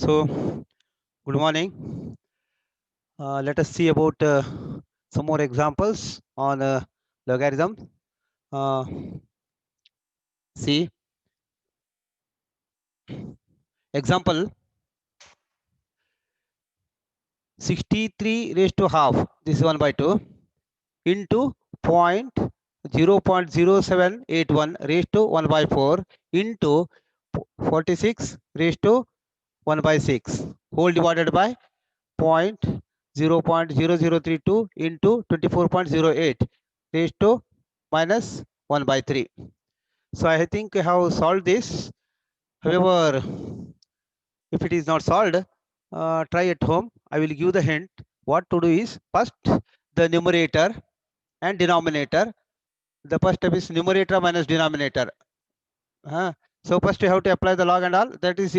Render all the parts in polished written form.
So, good morning. Let us see about some more examples on logarithm. Uh, see, example 63 raised to half, this is 1 by 2, into 0.0781 raised to 1 by 4 into 46 raised to 1 by 6 whole divided by 0.0032 into 24.08 raised to minus 1 by 3. So I think I have solved this. However, if it is not solved, try at home. I will give the hint. What to do is first the numerator and denominator. The first step is numerator minus denominator. So first you have to apply the log and all. That is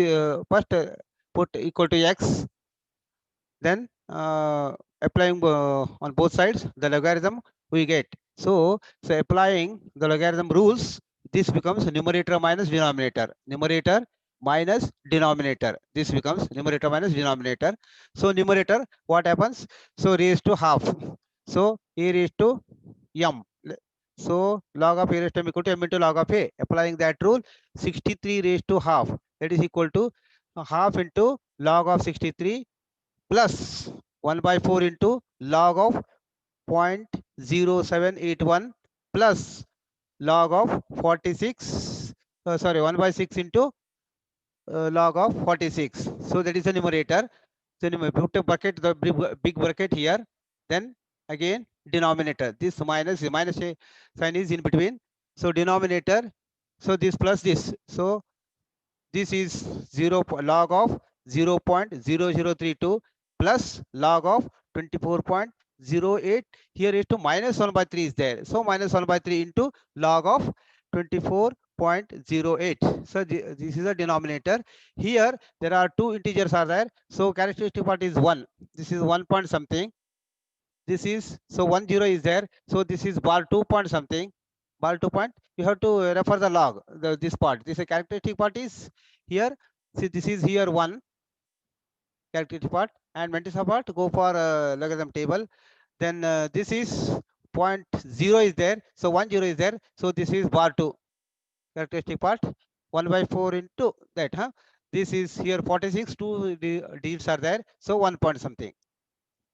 first put equal to x. Then applying on both sides the logarithm we get. So applying the logarithm rules, this becomes numerator minus denominator. Numerator minus denominator. This becomes numerator minus denominator. So numerator, what happens? So raised to half. So a raised to m. So log of a raised to m equal to m into log of a. Applying that rule, 63 raised to half. That is equal to half into log of 63 plus 1 by 4 into log of 0.0781 plus log of 46, sorry, 1 by 6 into log of 46. So that is the numerator. So put a bucket, the big bracket here. Then again denominator. This minus sign is in between. So denominator. So this plus this. So this is 0 log of 0.0032 plus log of 24.08. Here is to minus 1 by 3 is there. So minus 1 by 3 into log of 24.08. So this is a denominator. Here there are two integers are there. So characteristic part is 1. This is 1 point something. This is, so 10 is there. So this is bar 2 point something. Bar 2 point. You have to refer the log, this part. This is a characteristic part is here. See, this is here 1 characteristic part, and Mantissa part go for logarithm table. Then this is 0.0 is there. So 10 is there. So this is bar 2 characteristic part. 1 by 4 into that. This is here 46. Two digits are there. So 1 point something.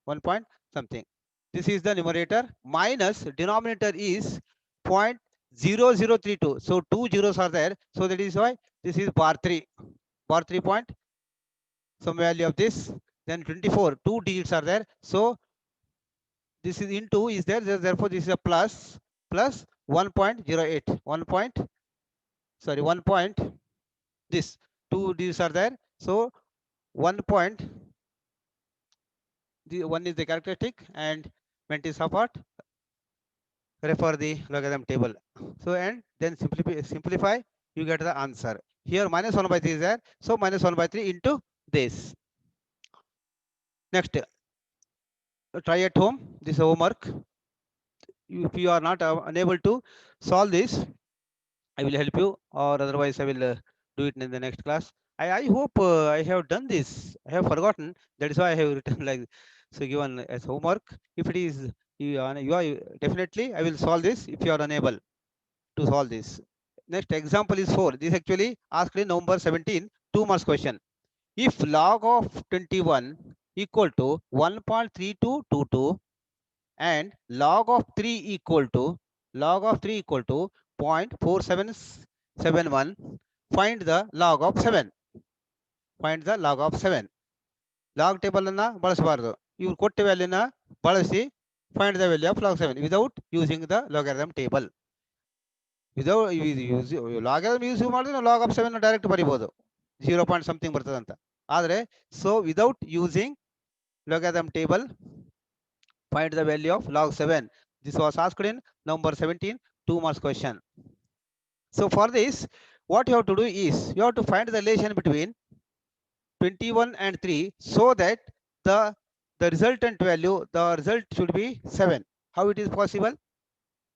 1 point something. This is the numerator minus denominator is 0.0032. So two zeros are there. So that is why this is bar 3. Bar 3 point. Some value of this. Then 24. Two digits are there. So this is into is there. Therefore this is a plus 1.08. 1 point. Sorry, 1 point. This two digits are there. So 1 point. The one is the characteristic and Mantis apart. Refer the logarithm table. So and then simplify, you get the answer. Here minus 1 by 3 is there. So minus 1 by 3 into this. Next, try at home. This is homework. If you are not unable to solve this, I will help you, or otherwise I will do it in the next class. I hope I have done this. I have forgotten. That is why I have written like so given as homework. If it is you are definitely I will solve this if you are unable to solve this. Next example is 4. This actually asked in November 17, 2 marks question. If log of 21 equal to 1.3222 and log of 3 equal to 0.4771, find the log of 7. Find the log of 7. Log table ಅನ್ನ ಬಳಸಬಾರದು. ಇವರು ಕೊಟ್ಟ ವ್ಯಾಲ್ಯೂನ ಬಳಸಿ find the value of log 7 without using the logarithm table. Without logarithm use ಮಾಡಿದ್ರೆ ನಾವು log of 7 direct ಬರಿಬಹುದು. 0 point something ಬರ್ತದೆ ಅಂತ. ಆದರೆ so without using logarithm table, find the value of log 7. This was asked in number 17, 2 marks question. So for this, what you have to do is you have to find the relation between 21 and 3 so that the resultant value, the result should be 7. How it is possible?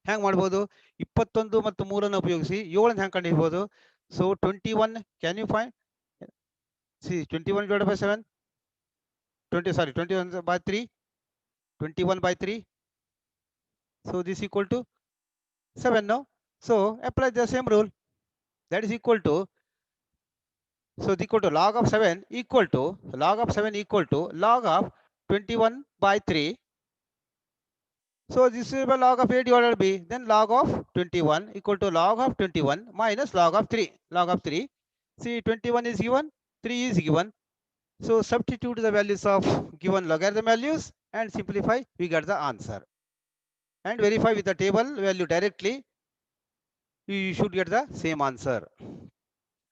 ಹ್ಯಾಂಗ್ ಮಾಡ್ಬೋದು? 21 ಮತ್ತು 3 ಅನ್ನು ಉಪಯೋಗಿಸಿ 7 ಅನ್ನು ಹ್ಯಾಂಗ್ ಕಂಡುಹಿಡಿಯಬಹುದು? So 21, can you find See 21 divided by 7, 21 by 3, 21 by 3. So this equal to 7 now. So apply the same rule. That is equal to, so equal to log of 7 equal to log of 7 equal to log of 21 by 3. So this is by log of A divided by B. Then log of 21 equal to log of 21 minus log of 3. Log of 3. See 21 is given, 3 is given. So substitute the values of given logarithm values and simplify, we get the answer. And verify with the table value directly, you should get the same answer.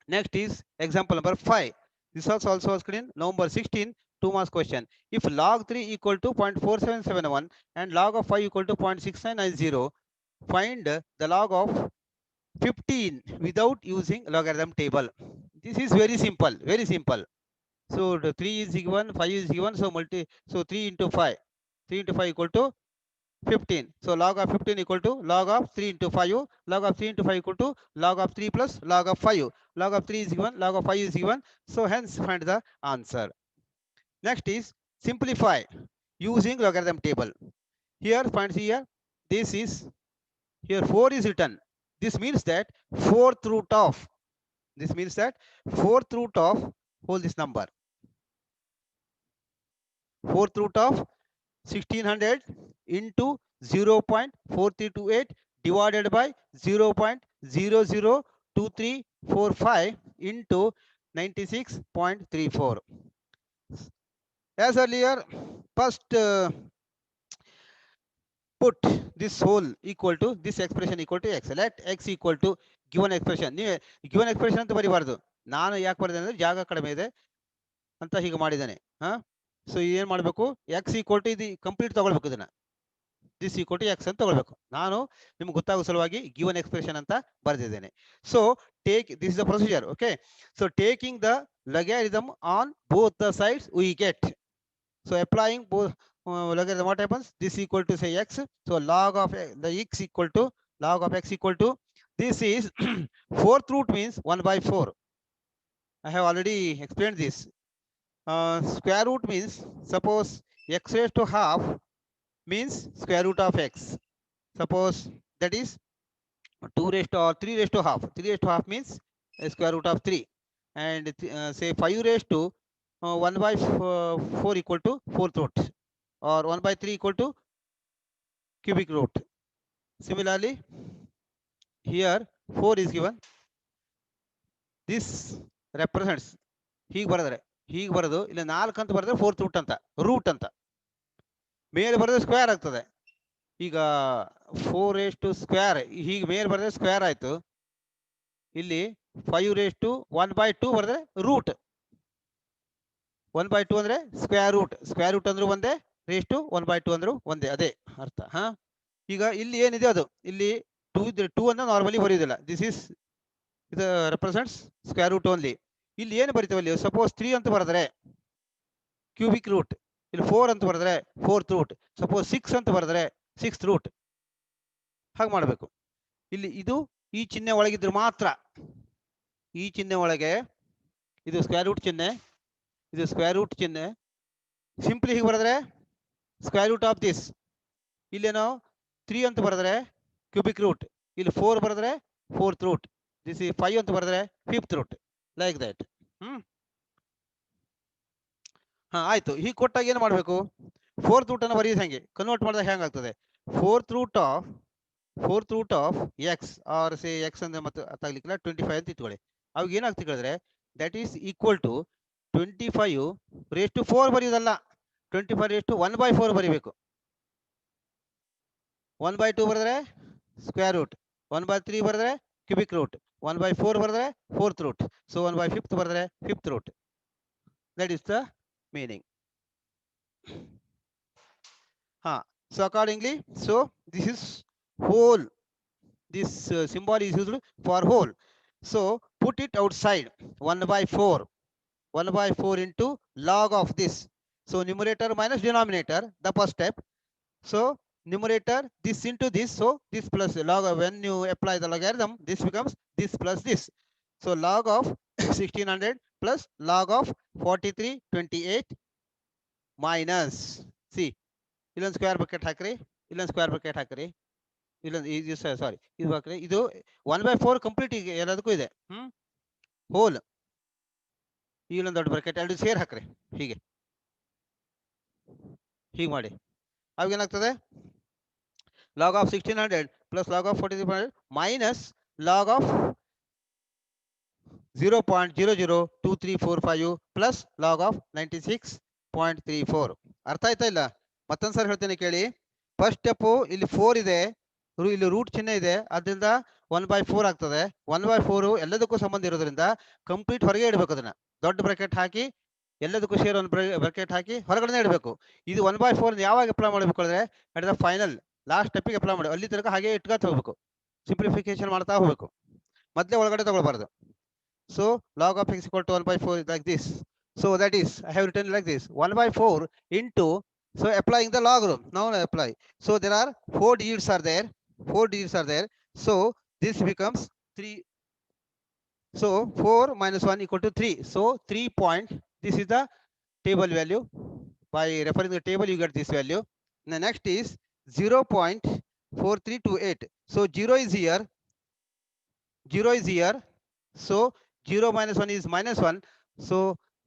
Next is example number 5. This was also asked in November 16, 2 marks question. If log 3 equal to 0.4771 and log of 5 equal to 0.6990, find the log of 15 without using logarithm table. This is very simple, very simple. So the 3 is given, 5 is given, so 3 into 5. 3 into 5 equal to 15. So log of 15 equal to log of 3 into 5. Log of 3 into 5 equal to log of 3 plus log of 5. Log of 3 is given, log of 5 is given. So hence find the answer. Next is simplify using logarithm table. Here find here, this is, here 4 is written. This means that fourth root of, this means that fourth root of whole this number. Fourth root of 1600 into 0.4328 divided by 0.002345 into 96.34. As earlier, first put this whole equal to this expression equal to x. Let x equal to given expression. Given expression ಅಂತ ಬರಿಬಾರ್ದು. ನಾನು ಯಾಕೆ ಬರೆದೆ ಅಂದ್ರೆ ಜಾಗ ಕಡಿಮೆ ಇದೆ ಅಂತ ಹೀಗೆ ಮಾಡಿದ್ದೇನೆ. ಸೊ ಏನು ಮಾಡಬೇಕು, x equal to ಇದು ಕಂಪ್ಲೀಟ್ ತಗೊಳ್ಬೇಕು, ಇದನ್ನ this equal to x ಅಂತ ತಗೊಳ್ಬೇಕು. ನಾನು ನಿಮ್ಗೆ ಗೊತ್ತಾಗೋ ಸಲುವಾಗಿ given expression ಅಂತ ಬರೆದಿದ್ದೇನೆ. So take, this is the procedure. Okay, so taking the logarithm on both the sides we get. So applying both logarithm, what happens, this equal to say x. So log of the x equal to log of x equal to, this is fourth root means 1 by 4. I have already explained this. Square root means, suppose x raised to half means square root of x. Suppose that is 2 raised to or 3 raised to half. 3 raised to half means square root of 3. And say 5 raised to 1 by 4 equal to fourth root, or 1 by 3 equal to cubic root. Similarly, here 4 is given. This represents, ಹೀಗೆ ಬರೆದ್ರೆ, ಹೀಗೆ ಬರೆದು ಇಲ್ಲಿ 4 ಅಂತ ಬರೆದ್ರೆ fourth root ಅಂತ, root ಅಂತ. ಮೇಲೆ ಬರೆದ್ರೆ ಸ್ಕ್ವೇರ್ ಆಗ್ತದೆ. ಈಗ 4 raised to ಸ್ಕ್ವೇರ್, ಹೀಗೆ ಮೇಲೆ ಬರೆದ್ರೆ ಸ್ಕ್ವೇರ್ ಆಯ್ತು. ಇಲ್ಲಿ 5 raised to 1 by 2 ಬರೆದ್ರೆ ರೂಟ್. 1 by 2 ಅಂದ್ರೆ ಸ್ಕ್ವೇರ್ ರೂಟ್. ಸ್ಕ್ವೇರ್ ರೂಟ್ ಅಂದ್ರೂ ಒಂದೇ, ರೇಸ್ ಟು 1 by 2 ಅಂದ್ರೂ ಒಂದೇ, ಅದೇ ಅರ್ಥ. ಈಗ ಇಲ್ಲಿ ಏನಿದೆ ಅದು, ಇಲ್ಲಿ 2 ಇದ್ರೆ 2 ಅನ್ನ ನಾರ್ಮಲಿ ಬರೆಯುವುದಿಲ್ಲ. ದಿಸ್ ಇಸ್ ಇದು ರೆಪ್ರೆಸೆಂಟ್ಸ್ ಸ್ಕ್ವೇರ್ ರೂಟ್ ಓನ್ಲಿ. ಇಲ್ಲಿ ಏನು ಬರಿತೀವಿ, ಅಲ್ಲಿ ಸಪೋಸ್ 3 ಅಂತ ಬರೆದ್ರೆ ಕ್ಯೂಬಿಕ್ ರೂಟ್, ಇಲ್ಲಿ 4 ಅಂತ ಬರೆದ್ರೆ ಫೋರ್ತ್ ರೂಟ್, ಸಪೋಸ್ 6 ಅಂತ ಬರೆದ್ರೆ ಸಿಕ್ಸ್ತ್ ರೂಟ್. ಹಾಗೆ ಮಾಡಬೇಕು. ಇಲ್ಲಿ ಇದು ಈ ಚಿಹ್ನೆ ಒಳಗಿದ್ರೆ ಮಾತ್ರ, ಈ ಚಿಹ್ನೆ ಒಳಗೆ ಇದು ಸ್ಕ್ವೇರ್ ರೂಟ್ ಚಿಹ್ನೆ, ಇದು ಸ್ಕ್ವೇರ್ ರೂಟ್ ಚಿಹ್ನೆ. ಸಿಂಪ್ಲಿ ಹೀಗೆ ಬರೆದ್ರೆ ಸ್ಕ್ವೇರ್ ರೂಟ್ ಆಫ್ ದಿಸ್, ಇಲ್ಲೇನೋ 3 ಅಂತ ಬರೆದ್ರೆ ಕ್ಯೂಬಿಕ್ ರೂಟ್, ಇಲ್ಲಿ 4 ಬರೆದ್ರೆ ಫೋರ್ತ್ ರೂಟ್, ದಿಸ್ ಈ 5 ಅಂತ ಬರೆದ್ರೆ ಫಿಫ್ತ್ ರೂಟ್, ಲೈಕ್ ದಟ್. ಆಯ್ತು. ಹೀಗೆ ಕೊಟ್ಟಾಗ ಏನು ಮಾಡಬೇಕು, ಫೋರ್ತ್ ರೂಟ್ ಅನ್ನು ಬರೆಯೋದು ಹೆಂಗೆ, ಕನ್ವರ್ಟ್ ಮಾಡಿದಾಗ ಹೆಂಗಾಗ್ತದೆ, fourth root of x or say x ಅಂದ್ರೆ ಮತ್ತೆ ಅರ್ಥಾಗ್ಲಿಕ್ಕಿಲ್ಲ 25 ಅಂತ ಇಟ್ಕೊಳ್ಳಿ. ಅವಾಗ ಏನಾಗ್ತದೆ ಹೇಳಿದ್ರೆ, that is equal to 25 raised to 4 ಬರೆಯೋದಲ್ಲ, 25 raised to 1 by 4 ಬರೀಬೇಕು. 1 by 2 ಬರೆದ್ರೆ ಸ್ಕ್ವೇರ್ ರೂಟ್, 1 by 3 ಬರೆದ್ರೆ ಕ್ಯೂಬಿಕ್ ರೂಟ್, 1 by 4 ಬರೆದ್ರೆ ಫೋರ್ತ್ ರೂಟ್, ಸೊ 1 by 5 ಬರೆದ್ರೆ fifth root. That is the meaning. So accordingly, so this is whole, this symbol is used for whole. So put it outside, 1 by 4, 1 by 4 into log of this. So numerator minus denominator, the first step. So numerator this into this, so this plus log, when you apply the logarithm, this becomes this plus this. So log of 1600 plus log of 4328 minus C ಇಲ್ಲೊಂದು square bracket ಹಾಕ್ರಿ, ಇಲ್ಲೊಂದು square bracket ಹಾಕ್ರಿ, ಇಲ್ಲೊಂದು ಸಾರಿ ಇದು ಹಾಕ್ರಿ. ಇದು 1/4 complete ಈಗ ಎಲ್ಲದಕ್ಕೂ ಇದೆ. ಹೋಲ್ ಇಲ್ಲೊಂದು ದೊಡ್ಡ ಬ್ರಾಕೆಟ್ ಎರಡು ಸೇರ್ ಹಾಕ್ರಿ, ಹೀಗೆ ಮಾಡಿ. ಅವಾಗ ಏನಾಗ್ತದೆ, log of 1600 plus log of 4300 minus log of 0.002345 plus log of 96.34. ಅರ್ಥ ಆಯ್ತಾ ಇಲ್ಲ? ಮತ್ತೊಂದ್ಸರಿ ಹೇಳ್ತೇನೆ ಕೇಳಿ. ಫಸ್ಟ್ ಸ್ಟೆಪ್ ಇಲ್ಲಿ 4 ಇದೆ, ಇಲ್ಲಿ ರೂಟ್ ಚಿಹ್ನೆ ಇದೆ, ಅದರಿಂದ 1/4 ಆಗ್ತದೆ. 1/4 ಎಲ್ಲದಕ್ಕೂ ಸಂಬಂಧ ಇರೋದ್ರಿಂದ ಕಂಪ್ಲೀಟ್ ಹೊರಗೆ ಇಡಬೇಕು. ಅದನ್ನ ದೊಡ್ಡ ಬ್ರಾಕೆಟ್ ಹಾಕಿ ಎಲ್ಲದಕ್ಕೂ ಶೇರ್ ಒಂದು ಬ್ರಾಕೆಟ್ ಹಾಕಿ ಹೊರಗಡೆ ಇಡಬೇಕು. ಇದು 1/4 ಯಾವಾಗ ಅಪ್ಲೈ ಮಾಡಬೇಕು ಅಂದ್ರೆ ಅಟ್ ದ ಫೈನಲ್ ಲಾಸ್ಟ್ ಸ್ಟೆಪ್ಪಿಗೆ ಅಪ್ಲೈ ಮಾಡಿ, ಅಲ್ಲಿ ತನಕ ಹಾಗೆ ಇಟ್ಕೊತ ಹೋಗ್ಬೇಕು, ಸಿಂಪ್ಲಿಫಿಕೇಶನ್ ಮಾಡ್ತಾ ಹೋಗ್ಬೇಕು, ಮೊದಲೇ ಒಳಗಡೆ ತಗೊಳ್ಬಾರ್ದು. So log of x equal to 1/4 is like this. So that is, I have written like this, 1/4 into, so applying the log rule. Now I apply. So there are 4 digits are there. 4 digits are there. So this becomes 3. So 4 minus 1 equal to 3. So 3 point, this is the table value. By referring the table, you get this value. And the next is 0.4328. So 0 is here. 0 is here. So 0 minus 1 is minus 1. So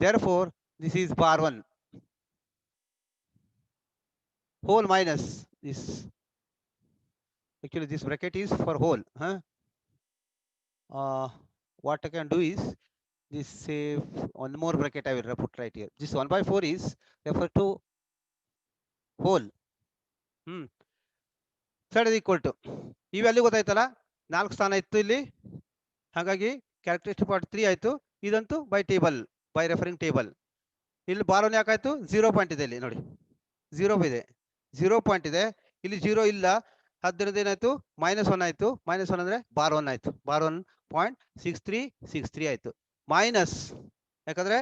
therefore this is bar 1. Whole minus this. Actually this bracket is for whole. What I can do is this, say one more bracket I will put right here. This 1/4 is refer to whole. Z is equal to, ಈ value ಗೊತ್ತಾಯ್ತಲ್ಲ, 4 ಸ್ಥಾನ ಇತ್ತು ಇಲ್ಲಿ, ಹಾಗಾಗಿ characteristic part 3 ಆಯ್ತು. ಇದಂತೂ by table, by referring table. ಇಲ್ಲಿ bar 1 ಯಾಕಾಯ್ತು, 0 point ಇದೆ ಇಲ್ಲಿ ನೋಡಿ, 0 ಇದೆ, 0 ಪಾಯಿಂಟ್ ಇದೆ, ಇಲ್ಲಿ 0 ಇಲ್ಲ, ಆದ್ದರಿಂದ ಏನಾಯ್ತು -1 ಆಯ್ತು. -1 ಅಂದ್ರೆ ಬಾರ್ 1 ಆಯ್ತು, ಬಾರ್ 1.6363 ಆಯ್ತು. ಮೈನಸ್, ಯಾಕಂದ್ರೆ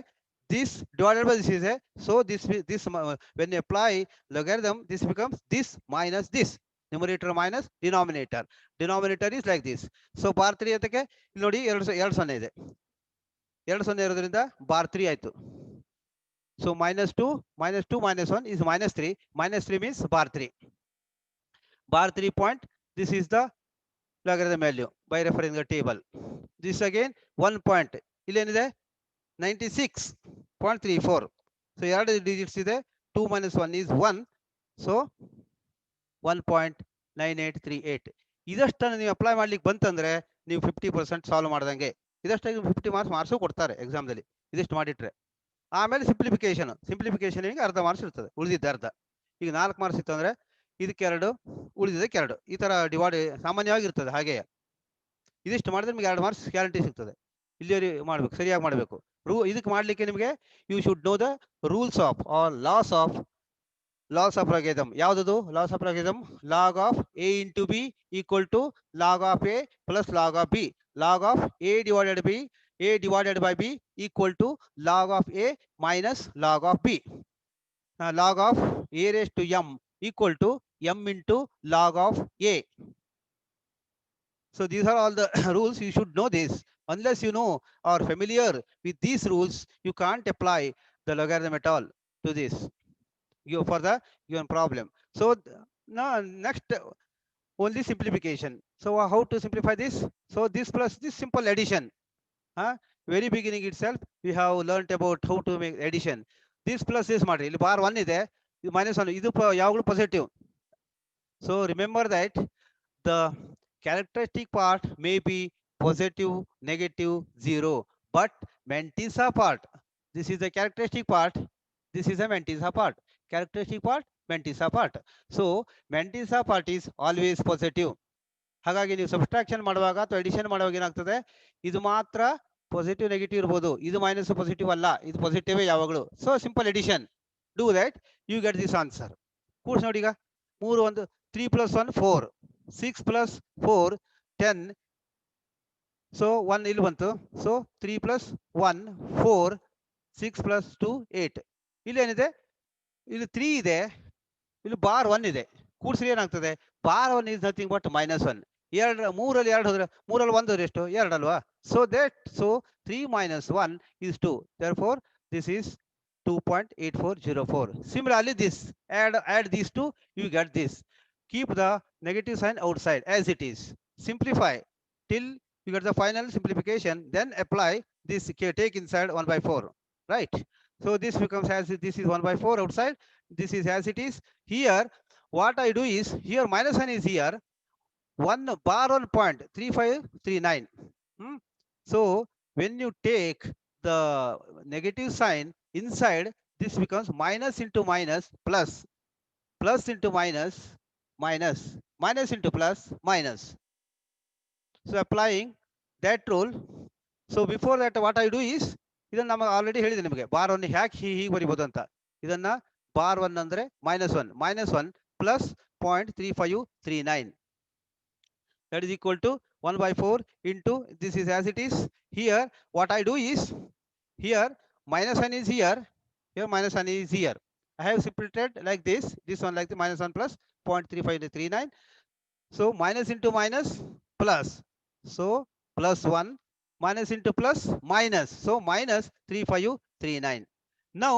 this divided by this is a, so this when you apply logarithm, this becomes this minus this, numerator minus denominator. Denominator is like this. So bar 3 ಅದಕ್ಕೆ ಇಲ್ಲಿ ನೋಡಿ 2 0 ಇದೆ, 2 0 ಇರೋದ್ರಿಂದ ಬಾರ್ 3 ಆಯ್ತು. So -2 minus 1 is -3. -3 means bar 3. Bar 3 point, this is the logarithm value by referring the table. This again 1 point, ಇಲ್ಲಿ ಏನಿದೆ 96.34. So 2 digits ಇದೆ, 2 minus 1 is 1. So 1.9838. ಇದಷ್ಟನ್ನು ನೀವು ಅಪ್ಲೈ ಮಾಡ್ಲಿಕ್ಕೆ ಬಂತಂದ್ರೆ ನೀವು 50% ಸಾಲ್ವ್ ಮಾಡ್ದಂಗೆ. ಇದಷ್ಟಾಗಿ 50 ಮಾರ್ಕ್ಸ್ ಕೊಡ್ತಾರೆ ಎಕ್ಸಾಮ್ದಲ್ಲಿ, ಇದಿಷ್ಟು ಮಾಡಿಟ್ರೆ. ಆಮೇಲೆ ಸಿಂಪ್ಲಿಫಿಕೇಶನ್ ಅರ್ಧ ಮಾರ್ಕ್ಸ್ ಇರ್ತದೆ, ಉಳಿದಿದ್ದ ಅರ್ಧ. ಈಗ 4 ಮಾರ್ಕ್ಸ್ ಇತ್ತು ಅಂದ್ರೆ ಇದಕ್ಕೆ 2, ಉಳಿದಿದ್ದಕ್ಕೆ 2, ಈ ತರ ಡಿವೈಡ್ ಸಾಮಾನ್ಯವಾಗಿ ಇರ್ತದೆ. ಹಾಗೆ ಇದಿಷ್ಟು ಮಾಡಿದ್ರೆ ನಿಮಗೆ 2 ಮಾರ್ಕ್ಸ್ ಗ್ಯಾರಂಟಿ ಸಿಗ್ತದೆ. ಇಲ್ಲಿ ಮಾಡ್ಬೇಕು, ಸರಿಯಾಗಿ ಮಾಡಬೇಕು. ಇದಕ್ಕೆ ಮಾಡ್ಲಿಕ್ಕೆ ನಿಮಗೆ you should know the rules or laws ಲಾಸ್ ಆಫ್ logarithm. ಯಾವ್ದು laws of logarithm? log of a into b equal to log of a plus log of b. log of a divided by b equal to log of a minus log of b. log of a raised to m equal to m into log of a. So these are all the rules. You should know this. Unless you know or familiar with these rules, you can't apply the logarithm at all to this for the given problem. So now next, only simplification. So how to simplify this? So this plus this simple addition. Very beginning itself we have learnt about how to make addition. This plus this ಮಾಡಿ, ಇಲ್ಲಿ bar 1 ಇದೆ, ಇದು -1, ಇದು ಯಾವಾಗಲೂ positive. So remember that the characteristic part may be positive, negative, 0, but Mantissa part, this is the characteristic part, this is a Mantissa part. Characteristic part, Mantissa part. So Mantissa part is always positive. ಹಾಗಾಗಿ ನೀವು subtraction ಮಾಡುವಾಗ ಅಥವಾ edition ಮಾಡುವಾಗ ಏನಾಗ್ತದೆ, ಇದು ಮಾತ್ರ positive negative ಇರ್ಬೋದು, ಇದು ಮೈನಸ್ ಪಾಸಿಟಿವ್ ಅಲ್ಲ, ಇದು ಪಾಸಿಟಿವ್ ಯಾವಾಗಲೂ. So simple addition, do that, you get this answer. ಕೂರ್ಸ್ ನೋಡಿ, ಈಗ 3 + 1 4, 6 + 4 10. ಸೊ 1 ಇಲ್ಲಿ ಬಂತು. ಸೊ 3 + 1 4, 6 + 2 8. ಇಲ್ಲಿ ಏನಿದೆ, ಇಲ್ಲಿ 3 ಇದೆ, ಇಲ್ಲಿ ಬಾರ್ 1 ಇದೆ. ಕೂಡಿಸಿ ಏನಾಗ್ತದೆ, ಬಾರ್ 1 is nothing but -1. 3 ರಲ್ಲಿ 2 ಹೋದ್ರೆ 3 ರಲ್ಲಿ 1 ಹೋದ್ರೆ ಎಷ್ಟು, 2 ಅಲ್ವಾ? So 3 minus 1 is 2. Therefore, this is 2.8404. Similarly, this add these two, you get this. Keep the negative sign outside as it is. Simplify till you get the final simplification. Then apply this. Take inside 1 by 4. Right. So this becomes as this is 1 by 4 outside. This is as it is. Here, what I do is here minus sign is here. 1 bar 1.3539. So when you take the negative sign inside, this becomes minus into minus plus, plus into minus, minus, minus into plus, minus. So applying that rule. So before that what I do is, ಇದನ್ನ ನಮಗೆ already ಹೇಳಿದೆ ನಿಮಗೆ bar one hack ಹೀಗೆ ಬರಿಬೋದು ಅಂತ. ಇದನ್ನ bar one ಅಂದ್ರೆ minus one plus 0.3539. That is equal to 1 by 4 into this is as it is. Here what I do is, here minus sign is here, here minus sign is here. I have separated like this one like the minus 1 plus 0.3539. So minus into minus plus, so plus 1, minus into plus minus, so minus 3539. Now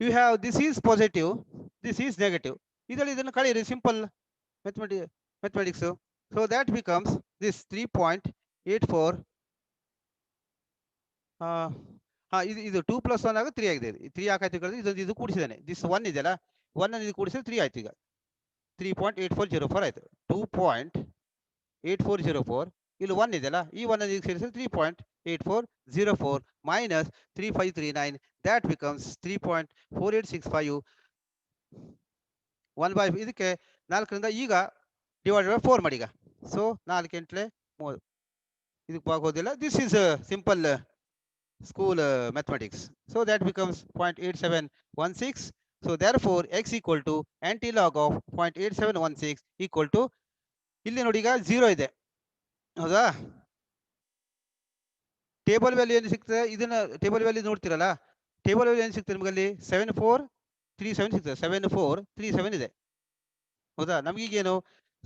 you have this is positive, this is negative. ಇದರಲ್ಲಿ ಇದನ್ನು ಕಳೆಯಿರಿ, simple mathematics. So that becomes this 3.84. ಇದು 2 plus 1 ಆಗ 3 ಆಗಿದೆ. 3 ಯಾಕಾಯ್ತು ಹೇಳಿದ್ರೆ ಇದು ಕೂಡಿಸಿದಾನೆ, this 1 ಇದೆಯಲ್ಲ, 1 ಅನ್ನು ಇದು ಕೂಡಿಸಿದ್ರೆ 3 ಆಯ್ತು. ಈಗ 3.8404 ಆಯ್ತು. 2.8404 ಇಲ್ಲಿ 1 ಇದೆಯಲ್ಲ, ಈ 1 ಅನ್ನು ಸೇರಿಸಿದ್ರೆ 3.8404 minus 3539. that becomes 3.4865. 1 by ಇದಕ್ಕೆ 4ರಿಂದ ಈಗ divided by 4 ಮಾಡಿ ಈಗ. ಸೊ 4 ಎಂಟ್ಲೆ 3, ಇದಕ್ಕೆ ಆಗೋದಿಲ್ಲ. This is a simple school mathematics. So that becomes 0.8716. So therefore x equal to anti-log of 0.8716 equal to, ಇಲ್ಲಿ ನೋಡಿ ಈಗ 0 ಇದೆ ಹೌದಾ. ಟೇಬಲ್ ವ್ಯಾಲ್ಯೂ ಏನು ಸಿಗ್ತದೆ, ಇದನ್ನ ಟೇಬಲ್ ವ್ಯಾಲ್ಯೂ ನೋಡ್ತಿರಲ್ಲ, ಟೇಬಲ್ ವ್ಯಾಲ್ಯೂ ಏನು ಸಿಗ್ತದೆ ನಿಮಗಲ್ಲಿ 7437 ಸಿಗ್ತದೆ. 7437 ಇದೆ ಹೌದಾ. ನಮಗೀಗೇನು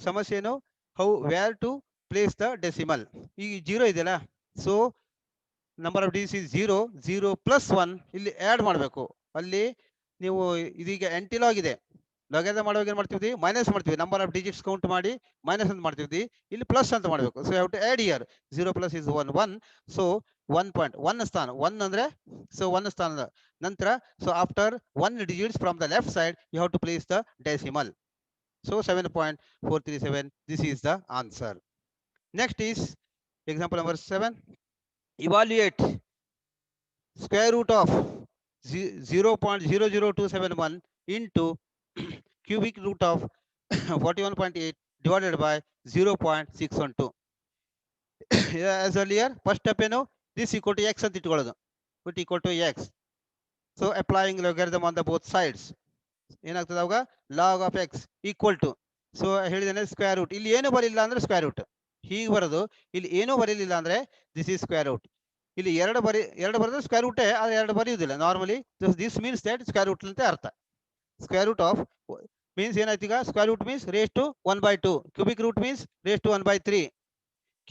ಸಮಸ್ಯೆ ಏನು, how where to place the decimal. ಈಗ 0 ಇದೆಯಲ್ಲ, so number of digits is 0, 0 plus 1 ಇಲ್ಲಿ ಆ್ಯಡ್ ಮಾಡಬೇಕು. ಅಲ್ಲಿ ನೀವು ಇದೀಗ ಎಂಟಿಲಾಗ್ ಇದೆ, ಲೊಗಾರಿಥಮ್ ಮಾಡುವಾಗ ಏನು ಮಾಡ್ತೀವಿ, ಮೈನಸ್ ಮಾಡ್ತೀವಿ, ನಂಬರ್ ಆಫ್ ಡಿಜಿಟ್ಸ್ ಕೌಂಟ್ ಮಾಡಿ ಮೈನಸ್ ಅಂತ ಮಾಡ್ತೀವಿ, ಇಲ್ಲಿ ಪ್ಲಸ್ ಅಂತ ಮಾಡಬೇಕು. So have to add here 0 plus is 1 1. So 1.1 ಸ್ಥಾನ 1 ಅಂದ್ರೆ, ಸೊ 1 ಸ್ಥಾನದ ನಂತರ, so after 1 digits from the left side you have to place the decimal. So 7.437, this is the answer. Next is example number 7. Evaluate square root of 0.00271 into cubic root of 41.8 divided by 0.612. As earlier, first step ಏನು, this equal to x ಅಂತ ಇಟ್ಕೊಳ್ಳೋದು, put equal to x. So applying logarithm on the both sides, ಏನಾಗ್ತದೆ ಅವಾಗ log of x equal to, so ಹೇಳಿದಾನೆ square root. ಇಲ್ಲಿ ಏನು ಬರಲಿಲ್ಲ ಅಂದ್ರೆ ಸ್ಕ್ವೇರ್ ರೂಟ್ ಹೀಗೆ ಬರೋದು, ಇಲ್ಲಿ ಏನೂ ಬರೀಲಿಲ್ಲ ಅಂದ್ರೆ ದಿಸ್ ಈಸ್ ಸ್ಕ್ವೇರ್ ರೂಟ್. ಇಲ್ಲಿ ಎರಡು ಬರೆದ್ರೆ ಸ್ಕ್ವೇರ್ ರೂಟೇ, ಆದರೆ ಎರಡು ಬರೆಯುವುದಿಲ್ಲ normally. This means that square root ಅಂತ ಅರ್ಥ. ಸ್ಕ್ವೇರ್ ರೂಟ್ ಆಫ್ ಮೀನ್ಸ್ ಏನಾಯ್ತು ಈಗ, square root means raise to 1/2, cubic root means raise to 1/3,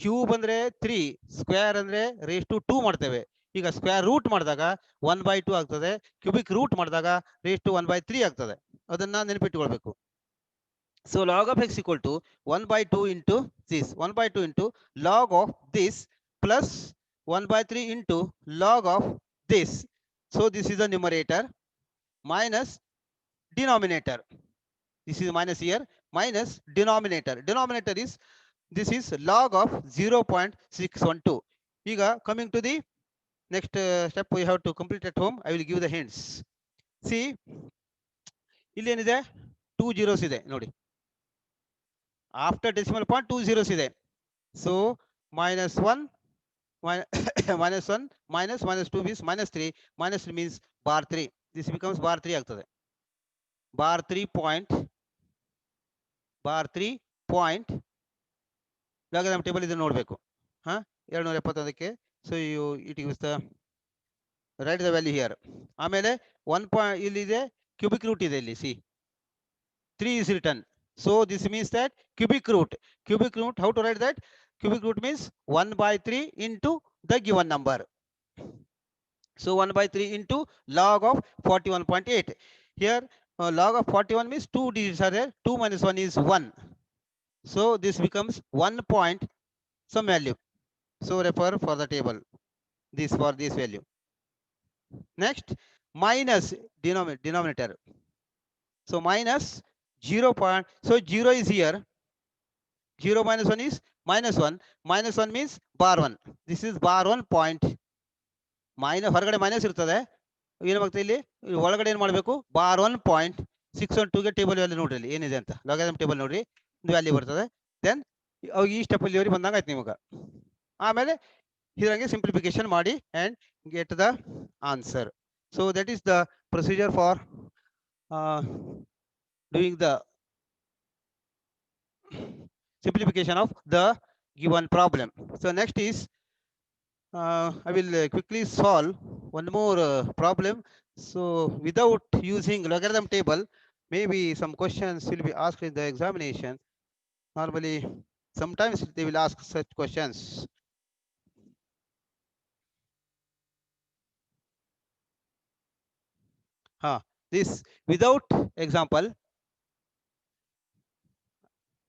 cube ಅಂದ್ರೆ 3, ಸ್ಕ್ವೇರ್ ಅಂದ್ರೆ ರೇಸ್ ಟು 2 ಮಾಡ್ತೇವೆ. ಈಗ ಸ್ಕ್ವೇರ್ ರೂಟ್ ಮಾಡಿದಾಗ 1/2 ಆಗ್ತದೆ, ಕ್ಯೂಬಿಕ್ ರೂಟ್ ಮಾಡಿದಾಗ ರೇಸ್ ಟು 1/3 ಆಗ್ತದೆ. ಅದನ್ನ ನೆನಪಿಟ್ಟುಕೊಳ್ಬೇಕು. So log of x equal to 1/2 into this, 1/2 into log of this plus 1/3 into log of this. So this is the numerator minus denominator. This is minus here, minus denominator. Denominator is, this is log of 0.612. ಈಗ coming to the next step, we have to complete at home. I will give the hints. See, ಇಲ್ಲಿ ಏನಿದೆ, 2 zeros ಇದೆ ನೋಡಿ, after decimal point 2 zeros ಇದೆ. So minus 1 minus 1 minus 2 means minus 3, minus 3 means bar 3. This becomes bar 3 ಆಗ್ತದೆ. bar 3 point logarithm table ಇದನ್ನು ನೋಡಬೇಕು. 271ಕ್ಕೆ, so you it gives the write the value here. ಆಮೇಲೆ 1 ಇಲ್ಲಿ ಇದೆ, ಕ್ಯೂಬಿಕ್ ರೂಟ್ ಇದೆ ಇಲ್ಲಿ, C 3 is written. So this means that cubic root. Cubic root, how to write that? Cubic root means 1 by 3 into the given number. So 1 by 3 into log of 41.8. Here log of 41 means 2 digits are there. 2 minus 1 is 1. So this becomes 1 point some value. So refer for the table. This for this value. Next, minus denominator. So minus 0 point. So 0 is here. 0 minus 1 is minus 1. Minus 1 means bar 1. This is bar 1 point. ಹೊರಗಡೆ minus ಇರ್ತದೆ, ಏನಾಗುತ್ತೆ ಇಲ್ಲಿ ಒಳಗಡೆ ಏನು ಮಾಡಬೇಕು, bar 1.612 ಗೆ table value ನೋಡ್ರಿ ಇಲ್ಲಿ ಏನಿದೆ ಅಂತ, ಲಾಗರಿಥಮ್ ಟೇಬಲ್ ನೋಡ್ರಿ, ಒಂದು ವ್ಯಾಲ್ಯೂ ಬರ್ತದೆ. ದೆನ್ ಈ ಸ್ಟೆಪ್ ಅಲ್ಲಿ ಬಂದಂಗ ಆಯ್ತು ನಿಮಗೆ. ಆಮೇಲೆ ಇದರಂಗೆ ಸಿಂಪ್ಲಿಫಿಕೇಶನ್ ಮಾಡಿ and get the answer. So that is the procedure for doing the simplification of the given problem. So next is I will quickly solve one more problem. So without using logarithm table, maybe some questions will be asked in the examination. Normally sometimes they will ask such questions. This without example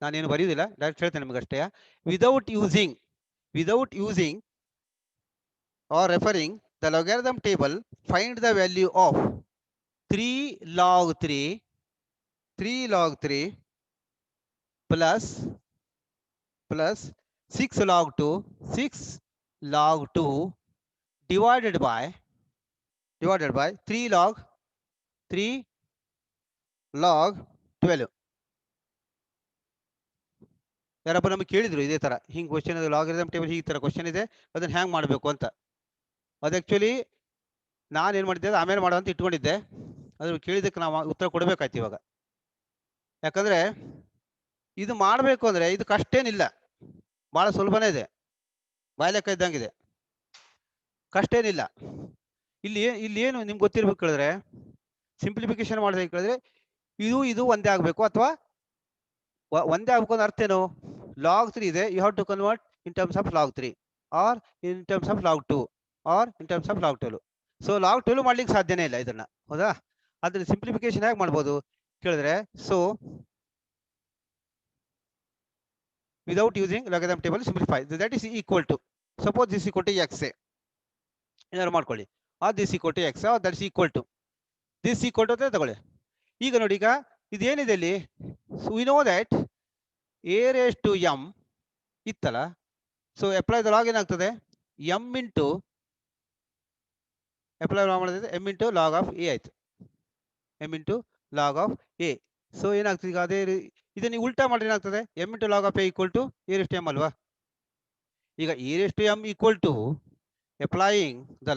ನಾನೇನು ಬರೆಯುವುದಿಲ್ಲ, direct ಹೇಳ್ತೇನೆ ನಿಮಗಷ್ಟೇ. without using or referring the logarithm table, find the value of 3 log 3 plus 6 log 2 divided by 3 log 12. ಯಾರಪ್ಪ ನಮಗೆ ಕೇಳಿದ್ರು ಇದೇ ತರ, ಹಿಂಗ್ question ಇದೆ, ಲಾಗರಿಥಮ್ ಟೇಬಲ್ ಈ ತರ ಕ್ವಶನ್ ಇದೆ, ಅದನ್ನ ಹ್ಯಾಂಗ್ ಮಾಡಬೇಕು ಅಂತ. ಅದು ಆಕ್ಚುಲಿ ನಾನು ಏನ್ ಮಾಡಿದ್ದೆ, ಆಮೇಲೆ ಮಾಡೋ ಅಂತ ಇಟ್ಕೊಂಡಿದ್ದೆ. ಅದ್ರ ಕೇಳಿದಕ್ಕೆ ನಾವು ಉತ್ತರ ಕೊಡಬೇಕಾಯ್ತು ಇವಾಗ. ಯಾಕಂದ್ರೆ ಇದು ಮಾಡಬೇಕು ಅಂದ್ರೆ ಇದು ಕಷ್ಟೇನಿಲ್ಲ, ಬಹಳ ಸುಲಭನೇ ಇದೆ, ಬಾಯ್ಲೆಕ್ಕ ಇದ್ದಂಗಿದೆ, ಕಷ್ಟ ಏನಿಲ್ಲ. ಇಲ್ಲಿ ಏನು ನಿಮ್ಗೆ ಗೊತ್ತಿರ್ಬೇಕು ಕೇಳಿದ್ರೆ, ಸಿಂಪ್ಲಿಫಿಕೇಶನ್ ಮಾಡಿದ್ರೆ ಕೇಳಿದ್ರೆ ಇದು ಒಂದೇ ಆಗಬೇಕು, ಅಥವಾ ಒಂದೇ ಆಗಬೇಕು ಅಂದ್ರೆ ಅರ್ಥ ಏನು, log 3 ಇದೆ, you have to convert in terms of log 3 or in terms of log 2 or in terms of log 12. So log 12 ಮಾಡ್ಲಿಕ್ಕೆ ಸಾಧ್ಯನೇ ಇಲ್ಲ ಇದನ್ನ, ಹೌದಾ? ಅದ್ರ ಸಿಂಪ್ಲಿಫಿಕೇಶನ್ ಹೇಗೆ ಮಾಡ್ಬೋದು ಕೇಳಿದ್ರೆ, so without using logarithm table simplify, that is equal to, suppose this equal to x ಏನಾದ್ರು ಮಾಡ್ಕೊಳ್ಳಿ, or this equal to x or that is equal to this equal to ಅಂತ ತಗೊಳ್ಳಿ. ಈಗ ನೋಡಿ, ಈಗ ಇದೇನಿದೆ ಇಲ್ಲಿ, we know that a raised to m ಇತ್ತಲ್ಲ, so apply the log ಏನಾಗ್ತದೆ, m ಇಂಟು ಅಪ್ಲೈ ಮಾಡಿದ್ರೆ m into log of a ಆಯ್ತು, m into log of a. So ಏನಾಗ್ತದೆ ಈಗ ಅದೇ ಇದನ್ನ ನೀವು ಉಲ್ಟಾ ಮಾಡಿದ್ರೆ ಏನಾಗ್ತದೆ, m into log of a equal to a raised to m ಅಲ್ವಾ? ಈಗ a raised to m equal to applying the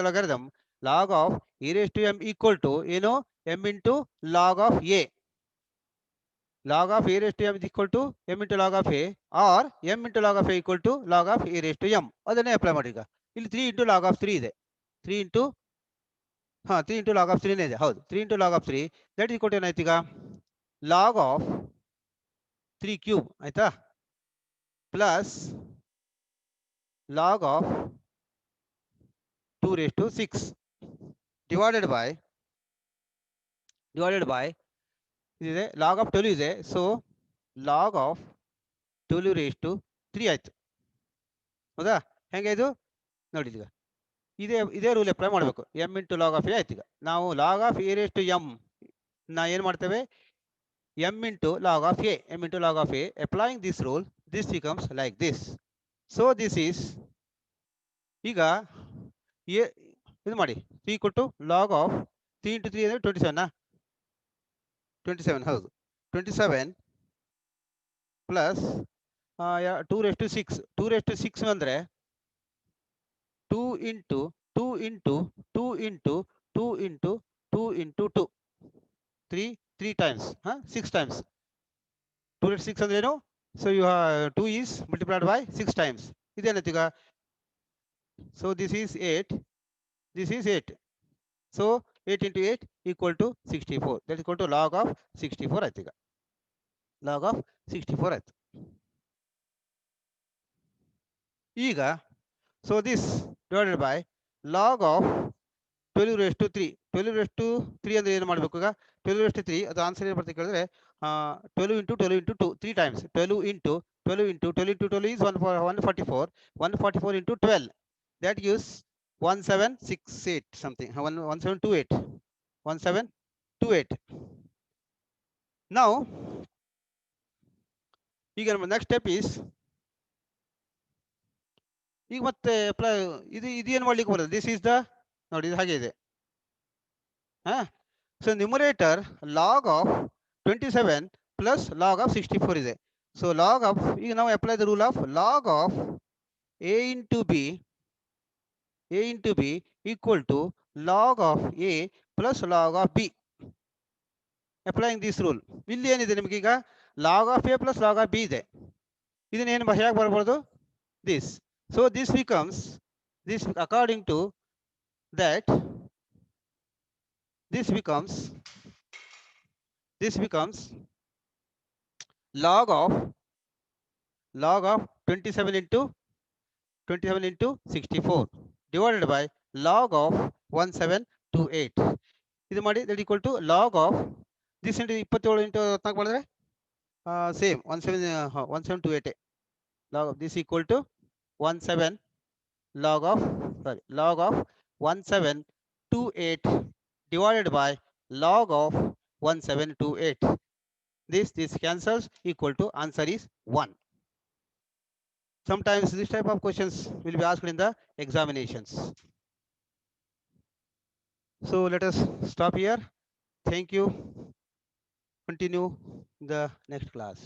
logarithm log of a raised to m equal to ಏನು, m into log of a. log of a raised to m is equal to m into log of a, or m into log of a equal to log of a raised to m. ಅದನ್ನೇ apply ಮಾಡಿ. ಈಗ ಇಲ್ಲಿ 3 into log of 3 ಇದೆ, 3 into log of 3 ಇದೆ, ಹೌದು, 3 into log of 3 that equal to ಏನಾಯ್ತು ಈಗ, log of 3 cube ಆಯ್ತಾ, plus log of 2 raised to 6 divided by ಇದಿದೆ, log of 12 ಇದೆ, so log of 12 raised to 3 ಆಯ್ತು, ಹೌದಾ? ಹೆಂಗೆ ಇದು ನೋಡಿ, ಈಗ ಇದೇ ರೂಲ್ ಅಪ್ಲೈ ಮಾಡಬೇಕು, m into log of a ಆಯ್ತು. ಈಗ ನಾವು log of a raise to m ನಾ ಏನು ಮಾಡ್ತೇವೆ, m into log of a, m into log of a, applying this rule, this becomes like this. So this is, ಈಗ ಇದು ಮಾಡಿ, 3 ಕೊಟ್ಟು ಲಾಗ್ ಆಫ್ 3 ಇಂಟು 3 ಅಂದರೆ 27, ಹೌದು, 27 plus 2 raised to 6, 2 raised to 6 ಅಂದರೆ 2 into 2 into 2 into 2 into 2 into 2, 3 times, 6 times. 2 raised to 6 ಅಂದ್ರೆ ಏನು, so you 2 is multiplied by 6 times. ಇದೇನಾಯ್ತು ಈಗ, ಸೊ this is 8, this is 8. So 8 into 8 equal to 64. That is equal to log of 64 ಆಯ್ತು ಈಗ. Log of 64 ಆಯ್ತು. ಈಗ so this divided by log of 12 raised to 3. 12 raised to 3 ಅಂದ್ರೆ ಏನು ಮಾಡಬೇಕು ಈಗ? 12 raised to 3 ಅದು ಆನ್ಸರ್ ಏನು ಬರುತ್ತೆ ಕೇಳಿದ್ರೆ 12 into 12 into 2 3 times 12 into 12 into 12 into 12 is 144. 144 into 12 that gives 1768 something 1728. 1728. Now ಈಗ ನಮ್ಮ next step is ಈಗ ಮತ್ತೆ ಅಪ್ಲೈ ಇದು ಏನು ಮಾಡ್ಲಿಕ್ಕೆ ಬರುತ್ತೆ? ದಿಸ್ ಈಸ್ ದ ನೋಡಿ ಇದು ಹಾಗೆ ಇದೆ. So numerator log of 27 plus log of 64 is there. So log of, you now apply the rule of log of a into b equal to log of a plus log of b. Applying this rule. ಇಲ್ಲಿ ಏನಿದೆ ನಿಮಗೆ ಈಗ log of a plus log of b ಇದೆ. ಇದನ್ನ ಏನು ಹೇಗೆ ಬರಬಹುದು? This. So this becomes this according to that this becomes log of 27 into 64 divided by log of 1728. ಇದು ಮಾಡಿ that equal to log of this into 27 into 14 ಮಾಡಿದ್ರೆ same 1728. log of this equal to 17 log of 1728 divided by log of 1728. This cancels, equal to answer is 1. Sometimes this type of questions will be asked in the examinations. So let us stop here. Thank you. Continue in the next class.